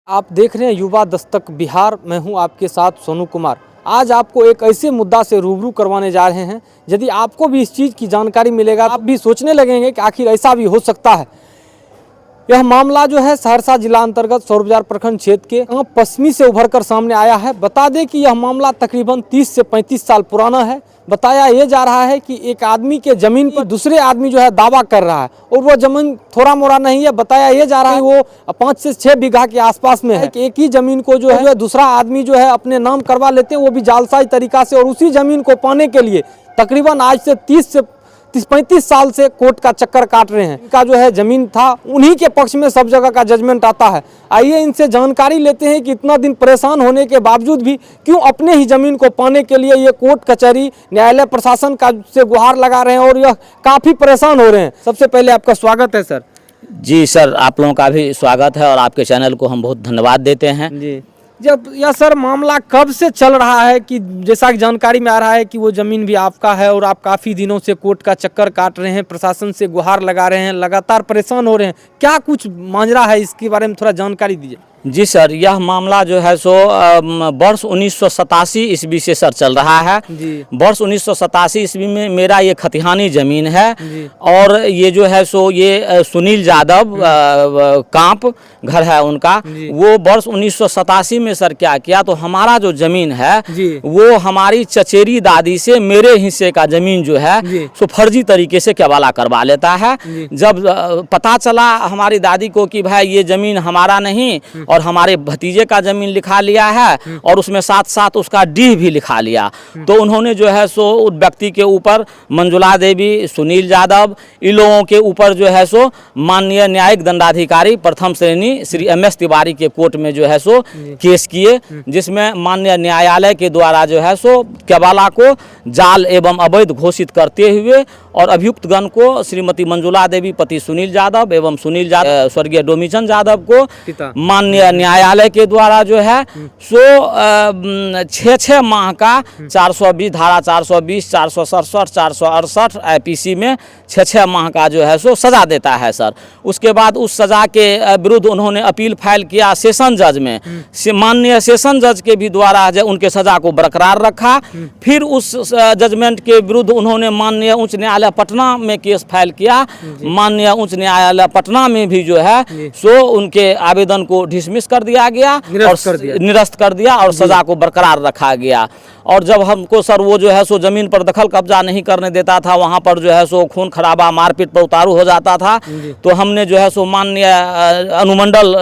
आप देख रहे हैं युवा दस्तक बिहार। मैं हूं आपके साथ सोनू कुमार। आज आपको एक ऐसे मुद्दा से रूबरू करवाने जा रहे हैं, यदि आपको भी इस चीज़ की जानकारी मिलेगा आप भी सोचने लगेंगे कि आखिर ऐसा भी हो सकता है। यह मामला जो है सहरसा जिला अंतर्गत सौर बाजार प्रखंड क्षेत्र के पश्चिमी से उभरकर सामने आया है। बता दें कि यह मामला तकरीबन 30 से 35 साल पुराना है। बताया ये जा रहा है कि एक आदमी के जमीन पर दूसरे आदमी जो है दावा कर रहा है और वो जमीन थोड़ा मोड़ा नहीं है। बताया ये जा रहा है वो 5 से 6 बीघा के आसपास में है कि एक ही जमीन को जो है दूसरा आदमी जो है अपने नाम करवा लेते हैं, वो भी जालसाजी तरीका से, और उसी जमीन को पाने के लिए तकरीबन आज से 30 से 35 साल से कोर्ट का चक्कर काट रहे हैं। इनका जो है जमीन था, उन्हीं के पक्ष में सब जगह का जजमेंट आता है। आइए इनसे जानकारी लेते हैं कि इतना दिन परेशान होने के बावजूद भी क्यों अपने ही जमीन को पाने के लिए ये कोर्ट कचहरी न्यायालय प्रशासन का से गुहार लगा रहे हैं और यह काफ़ी परेशान हो रहे हैं। सबसे पहले आपका स्वागत है सर। जी सर, आप लोगों का भी स्वागत है और आपके चैनल को हम बहुत धन्यवाद देते हैं। जी जब यह सर मामला कब से चल रहा है कि जैसा कि जानकारी में आ रहा है कि वो ज़मीन भी आपका है और आप काफ़ी दिनों से कोर्ट का चक्कर काट रहे हैं, प्रशासन से गुहार लगा रहे हैं, लगातार परेशान हो रहे हैं, क्या कुछ मांझरा है इसके बारे में थोड़ा जानकारी दीजिए। जी सर, यह मामला जो है सो वर्ष 1987 ईस्वी से सर चल रहा है। वर्ष 1987 ईस्वी में मेरा ये खतिहानी ज़मीन है और ये जो है सो ये सुनील यादव कांप घर है उनका। वो वर्ष 1987 में सर क्या किया, तो हमारा जो ज़मीन है वो हमारी चचेरी दादी से मेरे हिस्से का ज़मीन जो है सो फर्जी तरीके से कबाला करवा लेता है। जब पता चला हमारी दादी को कि भाई ये ज़मीन हमारा नहीं और हमारे भतीजे का जमीन लिखा लिया है और उसमें साथ साथ उसका डीह भी लिखा लिया, तो उन्होंने जो है सो उस व्यक्ति के ऊपर मंजुला देवी, सुनील यादव, इन लोगों के ऊपर जो है सो माननीय न्यायिक दंडाधिकारी प्रथम श्रेणी श्री MS तिवारी के कोर्ट में जो है सो केस किए, जिसमें माननीय न्यायालय के द्वारा जो है सो कबाला को जाल एवं अवैध घोषित करते हुए और अभियुक्त गण को श्रीमती मंजुला देवी पति सुनील यादव एवं सुनील यादव स्वर्गीय डोमीचंद यादव को माननीय न्यायालय के द्वारा जो है सो 6 माह का 420 धारा 420, 467, 468 IPC में 6 माह का जो है सो सज़ा देता है सर। उसके बाद उस सज़ा के विरुद्ध उन्होंने अपील फाइल किया सेशन जज में। माननीय सेशन जज के भी द्वारा उनके सज़ा को बरकरार रखा। फिर उस जजमेंट के विरुद्ध उन्होंने माननीय उच्च न्यायालय पटना में केस फाइल किया। माननीय उच्च न्यायालय पटना में भी जो है सो उनके आवेदन को डिसमिस कर दिया गया और निरस्त कर दिया और सजा को बरकरार रखा गया। और जब हमको सर वो जो है सो ज़मीन पर दखल कब्जा नहीं करने देता था, वहाँ पर जो है सो खून खराबा मारपीट पर उतारू हो जाता था, तो हमने जो है सो माननीय अनुमंडल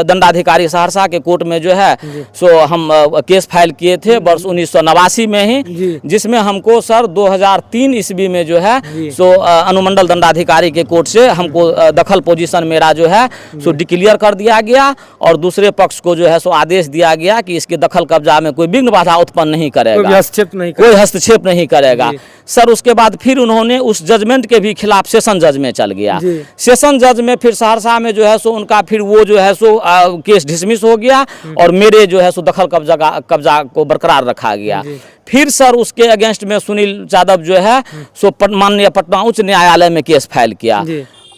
दंडाधिकारी सहरसा के कोर्ट में जो है सो हम केस फाइल किए थे वर्ष 1989 में ही, जिसमें हमको सर 2003 ईस्वी में जो है सो अनुमंडल दंडाधिकारी के कोर्ट से हमको दखल पोजीशन मेरा जो है सो डिक्लेयर कर दिया गया और दूसरे पक्ष को जो है सो आदेश दिया गया कि इसके दखल कब्जा में कोई विघ्न बाधा उत्पन्न नहीं करेगा, कोई हस्तक्षेप नहीं करेगा सर। उसके बाद फिर उन्होंने उस जजमेंट के भी खिलाफ सेशन जज में चल गया। सेशन जज में फिर सहरसा में जो है सो उनका फिर वो जो है सो केस डिसमिस हो गया और मेरे जो है सो दखल कब्जा को बरकरार रखा गया। फिर सर उसके अगेंस्ट में सुनील यादव जो है सो माननीय पटना उच्च न्यायालय में केस फाइल किया।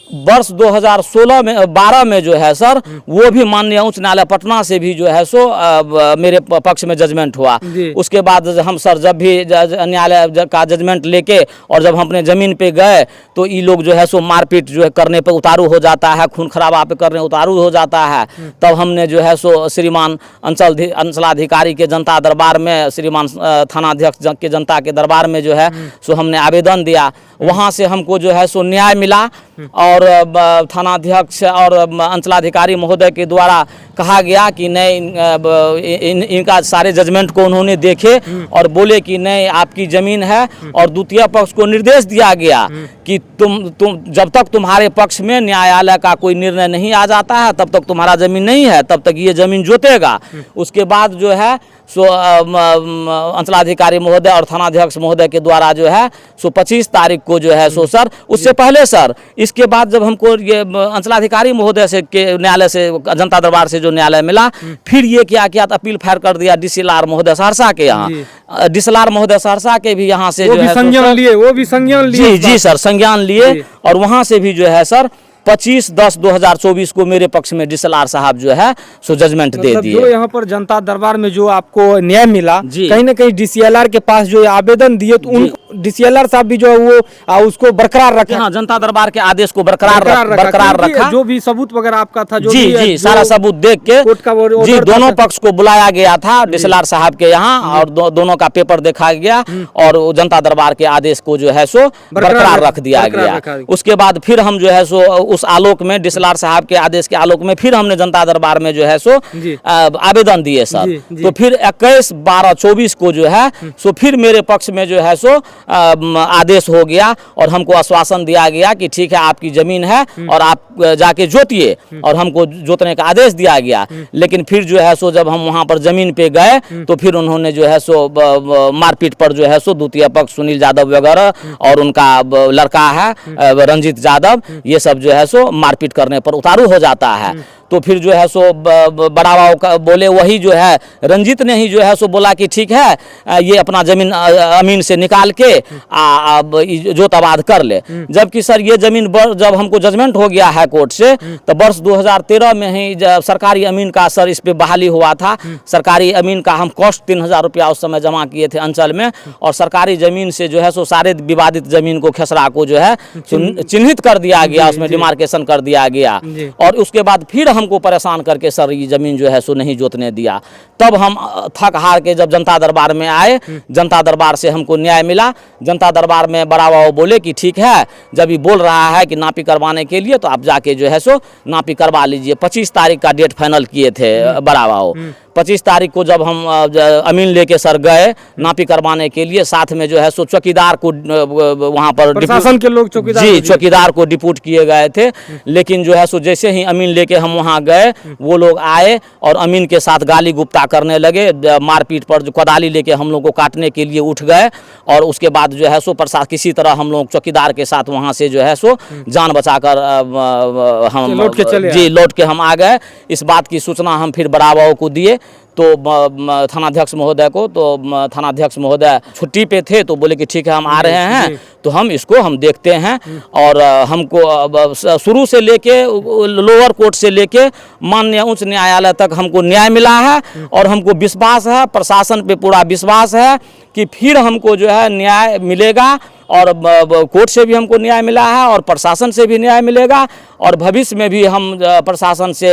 वर्ष 2012 में जो है सर वो भी माननीय उच्च न्यायालय पटना से भी जो है सो मेरे पक्ष में जजमेंट हुआ। उसके बाद हम सर जब भी न्यायालय का जजमेंट लेके और जब हम अपने ज़मीन पे गए तो ये लोग जो है सो मारपीट जो है करने पे उतारू हो जाता है, खून खराबा पे करने उतारू हो जाता है। तब हमने जो है सो श्रीमान अंचलाधिकारी के जनता दरबार में, श्रीमान थानाध्यक्ष के जनता के दरबार में जो है सो हमने आवेदन दिया। वहाँ से हमको जो है सो न्याय मिला और थानाध्यक्ष और अंचलाधिकारी महोदय के द्वारा कहा गया कि नहीं, इनका सारे जजमेंट को उन्होंने देखे और बोले कि नहीं आपकी ज़मीन है। और द्वितीय पक्ष को निर्देश दिया गया कि तुम जब तक तुम्हारे पक्ष में न्यायालय का कोई निर्णय नहीं आ जाता है तब तक तुम्हारा ज़मीन नहीं है, तब तक ये ज़मीन जोतेगा। उसके बाद जो है सो अंचलाधिकारी महोदय और थानाध्यक्ष महोदय के द्वारा जो है सो 25 तारीख को जो है सो सर, उससे पहले सर इसके बाद जब हमको ये अंचलाधिकारी महोदय से के न्यायालय से जनता दरबार से जो न्यायालय मिला, फिर ये क्या किया अपील फायर कर दिया DCLR महोदय सहरसा के यहाँ। DCLR महोदय सहरसा के भी यहाँ से जो है संज्ञान लिए, वो भी संज्ञान लिए। जी सर, संज्ञान लिए और वहाँ से भी जो है सर 25/10/2024 को मेरे पक्ष में डीएसएलआर साहब जो है सो जजमेंट दे मतलब दिए। जो यहाँ पर जनता दरबार में जो आपको न्याय मिला, जी। कहीं ना कहीं डीसीएलआर के पास जो आवेदन दिए तो उन डीसीएलआर साहब भी जो है वो उसको बरकरार रखा। हाँ, जनता दरबार के आदेश को बरकरार क्योंकि रखा। जो भी सबूत वगैरह आपका था, जो जी भी जी, सारा सबूत देख के कोर्ट का वो जी, order था, दोनों पक्ष को बुलाया गया था डीएसएलआर साहब के यहाँ, और दोनों का पेपर देखा गया और वो जनता दरबार के आदेश को जो है सो बरकरार रख दिया गया। उसके बाद फिर हम जो है सो उस आलोक में डीएसएलआर साहब के आदेश के आलोक में फिर हमने जनता दरबार में जो है सो आवेदन दिए सर। तो फिर 21/12/24 को जो है सो फिर मेरे पक्ष में जो है सो आदेश हो गया और हमको आश्वासन दिया गया कि ठीक है, आपकी जमीन है और आप जाके जोतिए, और हमको जोतने का आदेश दिया गया। लेकिन फिर जो है सो जब हम वहां पर जमीन पे गए तो फिर उन्होंने जो है सो मारपीट पर जो है सो द्वितीय पक्ष सुनील यादव वगैरह और उनका लड़का है रंजीत यादव, ये सब जो है सो मारपीट करने पर उतारू हो जाता है। तो फिर जो है सो बड़ा बाबू का बोले, वही जो है रंजीत ने ही जो है सो बोला कि ठीक है, ये अपना जमीन अमीन से निकाल के जोताबाद कर ले। जबकि सर ये जमीन जब हमको जजमेंट हो गया है कोर्ट से, तो वर्ष 2013 में ही जब सरकारी अमीन का सर इस पे बहाली हुआ था, सरकारी अमीन का हम कॉस्ट 3000 रुपया उस समय जमा किए थे अंचल में, और सरकारी जमीन से जो है सो सारे विवादित जमीन को खेसरा को जो है चिन्हित कर दिया गया, उसमें डिमार्केशन कर दिया गया। और उसके बाद फिर हमको परेशान करके सर ये जमीन जो है सो नहीं जोतने दिया। तब हम थक हार के जब जनता दरबार में आए, जनता दरबार से हमको न्याय मिला। जनता दरबार में बड़ा बाबू बोले कि ठीक है, जब ये बोल रहा है कि नापी करवाने के लिए तो आप जाके जो है सो नापी करवा लीजिए। 25 तारीख का डेट फाइनल किए थे बड़ा बाबू। 25 तारीख को जब हम अमीन लेके सर गए नापी करवाने के लिए, साथ में जो है सो चौकीदार को वहाँ पर प्रशासन के लोग चौकीदार को डिप्यूट किए गए थे। लेकिन जो है सो जैसे ही अमीन लेके हम वहाँ गए, वो लोग आए और अमीन के साथ गाली गुप्ता करने लगे, मारपीट पर जो कोदाली लेके हम लोग को काटने के लिए उठ गए। और उसके बाद जो है सो प्रशासन किसी तरह हम लोग चौकीदार के साथ वहाँ से जो है सो जान बचाकर हम लौट के हम आ गए। इस बात की सूचना हम फिर बड़ा बाबू को दिए, तो थानाध्यक्ष महोदय को, तो थानाध्यक्ष महोदय छुट्टी पे थे, तो बोले कि ठीक है हम आ रहे हैं, तो हम इसको हम देखते हैं। और हमको शुरू से लेके लोअर कोर्ट से लेके माननीय उच्च न्यायालय तक हमको न्याय मिला है, और हमको विश्वास है, प्रशासन पे पूरा विश्वास है कि फिर हमको जो है न्याय मिलेगा। और कोर्ट से भी हमको न्याय मिला है और प्रशासन से भी न्याय मिलेगा, और भविष्य में भी हम प्रशासन से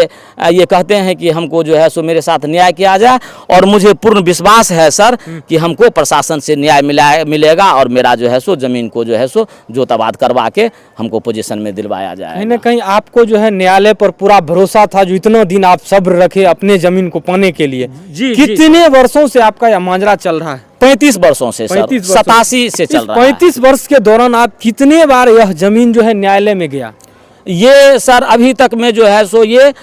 ये कहते हैं कि हमको जो है सो मेरे साथ न्याय किया जाए। और मुझे पूर्ण विश्वास है सर कि हमको प्रशासन से न्याय मिलेगा, और मेरा जो है सो ज़मीन को जो है सो जोताबाद करवा के हमको पोजीशन में दिलवाया जाए। कहीं ना कहीं आपको जो है न्यायालय पर पूरा भरोसा था, जो इतना दिन आप सब्र रखे अपने जमीन को पाने के लिए। कितने वर्षों से आपका यह मांजरा चल रहा है? 35 वर्षों से सर, 87 से चल रहा है। 35 वर्ष के दौरान आप कितने बार यह जमीन जो है न्यायालय में गया? ये सर अभी तक में जो है सो ये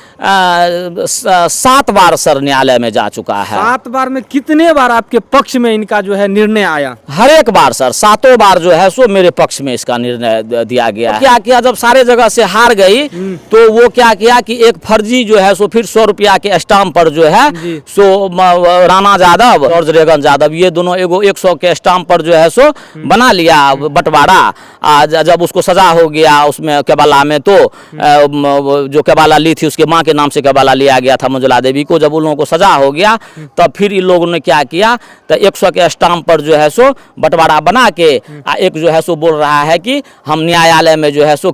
7 बार सर न्यायालय में जा चुका है। 7 बार में कितने बार आपके पक्ष में इनका जो है निर्णय आया? हर एक बार सर, 7 बार जो है सो मेरे पक्ष में इसका निर्णय दिया गया। क्या किया, जब सारे जगह से हार गई तो वो क्या किया कि एक फर्जी जो है सो फिर 100 रुपया के स्टाम्प पर जो है सो राणा यादव और रेगन यादव, ये दोनों एगो 100 के स्टाम्प पर जो है सो बना लिया बंटवारा। जब उसको सजा हो गया उसमें केबाला में, तो जो केबाला ली थी उसके माँ के नाम से केबाला लिया गया था मंजुला देवी को। जब उन लोगों को सजा हो गया तब फिर इन लोगों ने क्या किया, तो 100 के स्टाम्प पर जो है सो बंटवारा बना के एक जो है सो बोल रहा है कि हम न्यायालय में जो है सो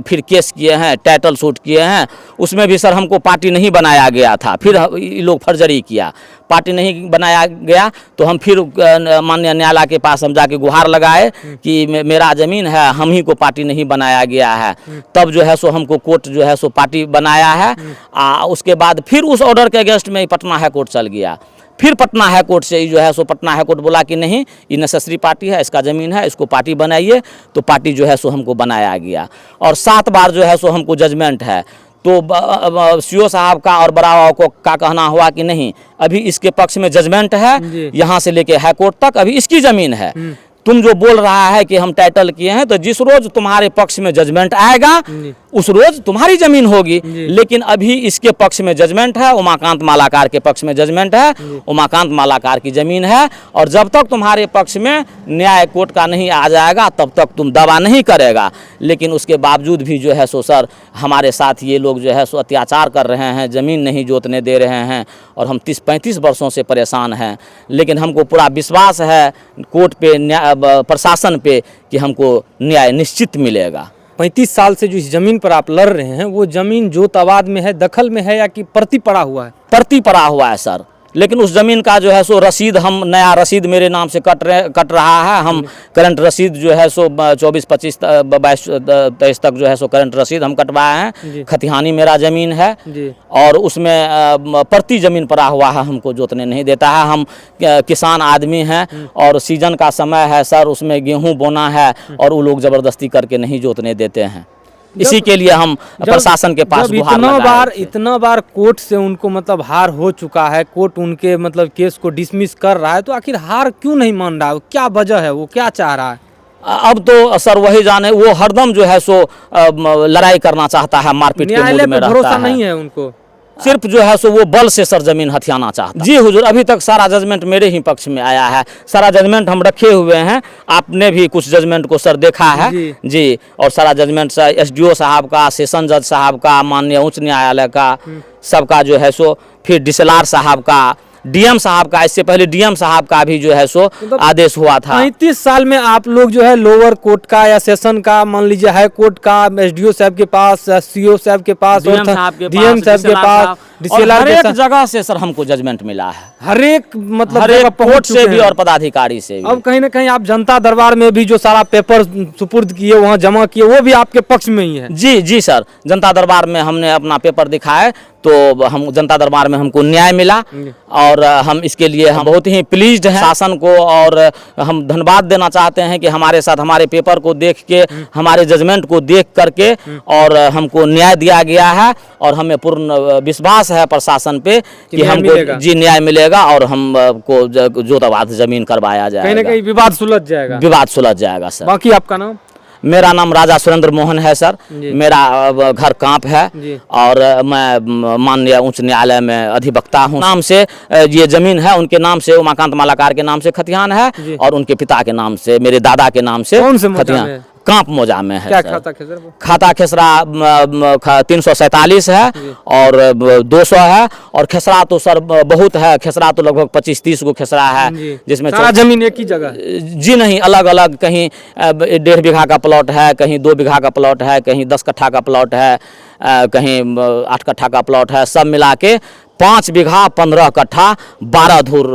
फिर केस किए हैं, टाइटल सूट किए हैं। उसमें भी सर हमको पार्टी नहीं बनाया गया था, फिर ये लोग फर्जरी किया, पार्टी नहीं बनाया गया। तो हम फिर माननीय न्यायालय के पास हम जाके गुहार लगाए कि मेरा जमीन है, हम ही को पार्टी नहीं बनाया गया है। तब जो है सो हमको कोर्ट जो है सो पार्टी बनाया है। उसके बाद फिर उस ऑर्डर के अगेंस्ट में पटना हाई कोर्ट चल गया। फिर पटना हाई कोर्ट से जो है सो पटना हाई कोर्ट बोला कि नहीं, ये नेसेसरी पार्टी है, इसका ज़मीन है, इसको पार्टी बनाइए। तो पार्टी जो है सो हमको बनाया गया, और 7 बार जो है सो हमको जजमेंट है। तो सीओ साहब का और बड़ा बाबू को का कहना हुआ कि नहीं, अभी इसके पक्ष में जजमेंट है, यहाँ से लेके हाई कोर्ट तक अभी इसकी ज़मीन है। तुम जो बोल रहा है कि हम टाइटल किए हैं, तो जिस रोज तुम्हारे पक्ष में जजमेंट आएगा उस रोज तुम्हारी जमीन होगी। लेकिन अभी इसके पक्ष में जजमेंट है, उमाकांत मालाकार के पक्ष में जजमेंट है, उमाकांत मालाकार की जमीन है। और जब तक तुम्हारे पक्ष में न्याय कोर्ट का नहीं आ जाएगा तब तक तुम दावा नहीं करेगा। लेकिन उसके बावजूद भी जो है सो सर हमारे साथ ये लोग जो है सो अत्याचार कर रहे हैं, ज़मीन नहीं जोतने दे रहे हैं और हम 30-35 वर्षों से परेशान हैं। लेकिन हमको पूरा विश्वास है कोर्ट पे, प्रशासन पे कि हमको न्याय निश्चित मिलेगा। 35 साल से जो इस जमीन पर आप लड़ रहे हैं वो जमीन जोत-आबाद में है, दखल में है या कि प्रति पड़ा हुआ है? प्रति पड़ा हुआ है सर। लेकिन उस ज़मीन का जो है सो रसीद, हम नया रसीद मेरे नाम से कट रहा है। हम करंट रसीद जो है सो 24, 25, 22, 23 तक जो है सो करंट रसीद हम कटवाए हैं। खतिहानी मेरा ज़मीन है और उसमें प्रति ज़मीन पड़ा हुआ है, हमको जोतने नहीं देता है। हम किसान आदमी हैं और सीजन का समय है सर, उसमें गेहूँ बोना है और वो लोग ज़बरदस्ती करके नहीं जोतने देते हैं। इसी के लिए हम प्रशासन के पास गुहार लगाए थे। इतना बार कोर्ट से उनको मतलब हार हो चुका है, कोर्ट उनके मतलब केस को डिसमिस कर रहा है, तो आखिर हार क्यों नहीं मान रहा है? क्या वजह है, वो क्या चाह रहा है? अब तो सर वही जाने, वो हरदम जो है सो लड़ाई करना चाहता है, मारपीट के मूड में रहता है। भरोसा नहीं है उनको, सिर्फ जो है सो वो बल से सर जमीन हथियाना चाहता। जी हुजूर, अभी तक सारा जजमेंट मेरे ही पक्ष में आया है। सारा जजमेंट हम रखे हुए हैं, आपने भी कुछ जजमेंट को सर देखा है जी। और सारा जजमेंट सर एसडीओ साहब का, सेशन जज साहब का, माननीय उच्च न्यायालय का, सबका जो है सो, फिर डीएसएलआर साहब का, डीएम साहब का, इससे पहले डीएम साहब का भी जो है सो आदेश हुआ था। 35 साल में आप लोग जो है लोअर कोर्ट का या सेशन का, मान लीजिए हाई कोर्ट का, एसडीओ साहब के पास, सीओ साहब के पास, डीएम साहब के पास, हर एक जगह से सर हमको जजमेंट मिला है, हर एक मतलब हर एक कोर्ट से भी और पदाधिकारी से भी। अब कहीं ना कहीं आप जनता दरबार में भी जो सारा पेपर सुपुर्द किए, वहाँ जमा किए, वो भी आपके पक्ष में ही है? जी जी सर, जनता दरबार में हमने अपना पेपर दिखाया तो हम जनता दरबार में हमको न्याय मिला और हम इसके लिए हम बहुत ही प्लीज्ड हैं शासन को। और हम धन्यवाद देना चाहते हैं कि हमारे साथ हमारे पेपर को देख के, हमारे जजमेंट को देख करके और हमको न्याय दिया गया है। और हमें पूर्ण विश्वास है प्रशासन पे कि हमको जी न्याय मिलेगा और हमको जोत-आबाद जमीन करवाया जाएगा। कहीं ना कहीं विवाद सुलझ जाएगा, विवाद सुलझ जाएगा सर। बाकी आपका नाम? मेरा नाम राजा सुरेंद्र मोहन है सर। मेरा घर कांप है और मैं माननीय उच्च न्यायालय में अधिवक्ता हूँ। नाम से ये जमीन है उनके नाम से, उमाकांत मालाकार के नाम से खतिहान है और उनके पिता के नाम से, मेरे दादा के नाम से खतिहान कांप मोजा में है। क्या खाता खेसरा 347 है और 200 है और खेसरा तो सर बहुत है। खेसरा तो लगभग 25-30 को खेसरा है, जिसमें सारा जमीन एक ही जगह? जी नहीं, अलग अलग, कहीं 1.5 बीघा का प्लॉट है, कहीं 2 बीघा का प्लॉट है, कहीं 10 कट्ठा का प्लॉट है, कहीं 8 कट्ठा का प्लॉट है। सब मिला के 5 बीघा 15 कट्ठा 12 धूर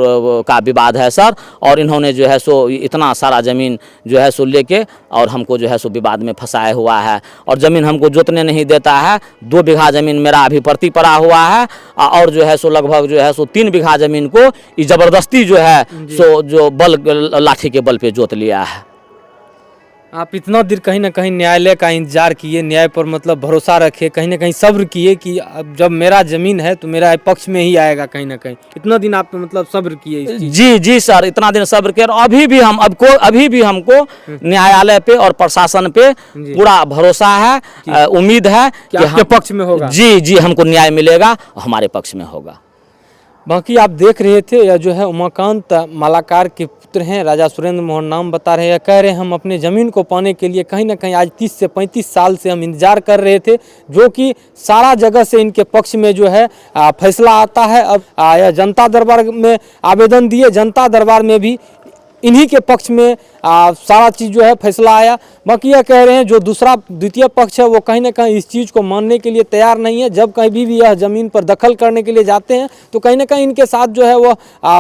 का विवाद है सर। और इन्होंने जो है सो इतना सारा ज़मीन जो है सो लेके और हमको जो है सो विवाद में फंसाया हुआ है और ज़मीन हमको जोतने नहीं देता है। 2 बीघा ज़मीन मेरा अभी प्रति पड़ा हुआ है और जो है सो लगभग जो है सो 3 बीघा ज़मीन को ज़बरदस्ती जो है सो जो बल लाठी के बल पे जोत लिया है। आप इतना देर कहीं ना कहीं न्यायालय का इंतजार किए, न्याय पर मतलब भरोसा रखे, कहीं ना कहीं सब्र किए कि अब जब मेरा जमीन है तो मेरा पक्ष में ही आएगा। कहीं ना कहीं इतना दिन आप मतलब सब्र किए? जी जी सर, इतना दिन सब्र किया और अभी भी हमको न्यायालय पे और प्रशासन पे पूरा भरोसा है, उम्मीद है कि आपके पक्ष में होगा। जी जी, हमको न्याय मिलेगा, हमारे पक्ष में होगा। बाकी आप देख रहे थे यह जो है उमाकांत मालाकार के पुत्र हैं, राजा सुरेंद्र मोहन नाम बता रहे हैं। कह रहे हैं हम अपने ज़मीन को पाने के लिए कहीं ना कहीं आज 30 से 35 साल से हम इंतजार कर रहे थे, जो कि सारा जगह से इनके पक्ष में जो है फैसला आता है। अब यह जनता दरबार में आवेदन दिए, जनता दरबार में भी इन्हीं के पक्ष में सारा चीज़ जो है फैसला आया। बाकी यह कह रहे हैं जो द्वितीय पक्ष है वो कहीं ना कहीं इस चीज़ को मानने के लिए तैयार नहीं है। जब कहीं भी यह ज़मीन पर दखल करने के लिए जाते हैं तो कहीं ना कहीं इनके साथ जो है वह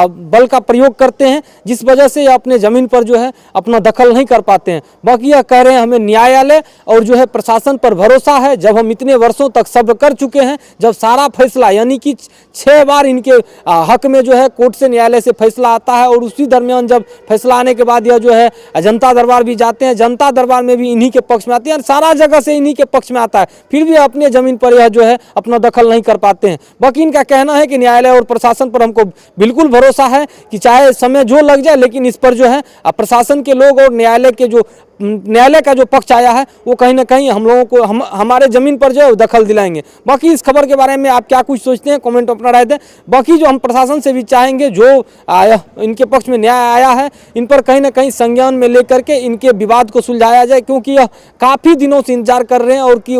बल का प्रयोग करते हैं, जिस वजह से यह अपने ज़मीन पर जो है अपना दखल नहीं कर पाते हैं। बाकी यह कह रहे हैं हमें न्यायालय और जो है प्रशासन पर भरोसा है। जब हम इतने वर्षों तक सब्र कर चुके हैं, जब सारा फैसला यानी कि 6 बार इनके हक में जो है कोर्ट से न्यायालय से फैसला आता है और उसी दरमियान जब फैसला आने के बाद यह जो है जनता दरबार भी जाते हैं, जनता दरबार में भी इन्हीं के पक्ष में आते हैं, सारा जगह से इन्हीं के पक्ष में आता है, फिर भी अपने ज़मीन पर यह जो है अपना दखल नहीं कर पाते हैं। बाकी इनका कहना है कि न्यायालय और प्रशासन पर हमको बिल्कुल भरोसा है कि चाहे समय जो लग जाए, लेकिन इस पर जो है प्रशासन के लोग और न्यायालय के जो न्यायालय का जो पक्ष आया है वो कहीं ना कहीं हम लोगों को हमारे ज़मीन पर जो है दखल दिलाएंगे। बाकी इस खबर के बारे में आप क्या कुछ सोचते हैं, कमेंट अपना राय दें। बाकी जो हम प्रशासन से भी चाहेंगे, जो आया इनके पक्ष में न्याय आया है, इन पर कहीं ना कहीं संज्ञान में लेकर के इनके विवाद को सुलझाया जाए, क्योंकि यह काफ़ी दिनों से इंतजार कर रहे हैं और कि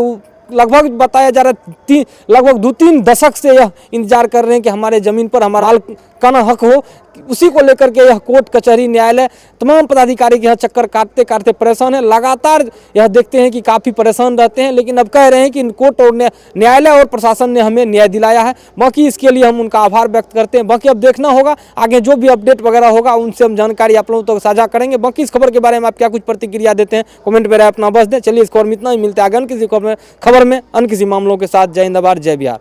लगभग बताया जा रहा है लगभग 2-3 दशक से यह इंतजार कर रहे हैं कि हमारे ज़मीन पर हमारा मालिकाना हक हो। उसी को लेकर के यह कोर्ट कचहरी न्यायालय तमाम पदाधिकारी के यहाँ चक्कर काटते काटते परेशान है। लगातार यह देखते हैं कि काफ़ी परेशान रहते हैं, लेकिन अब कह रहे हैं कि कोर्ट और न्यायालय और प्रशासन ने हमें न्याय दिलाया है। बाकी इसके लिए हम उनका आभार व्यक्त करते हैं। बाकी अब देखना होगा आगे जो भी अपडेट वगैरह होगा उनसे हम जानकारी आप लोगों तक साझा करेंगे। बाकी इस खबर के बारे में आप क्या कुछ प्रतिक्रिया देते हैं, कमेंट में राय अपना बस दें। चलिए इस खबर में इतना ही, मिलते हैं आगे किसी खबर में अन्य किसी मामलों के साथ। जय हिंद, जय बिहार।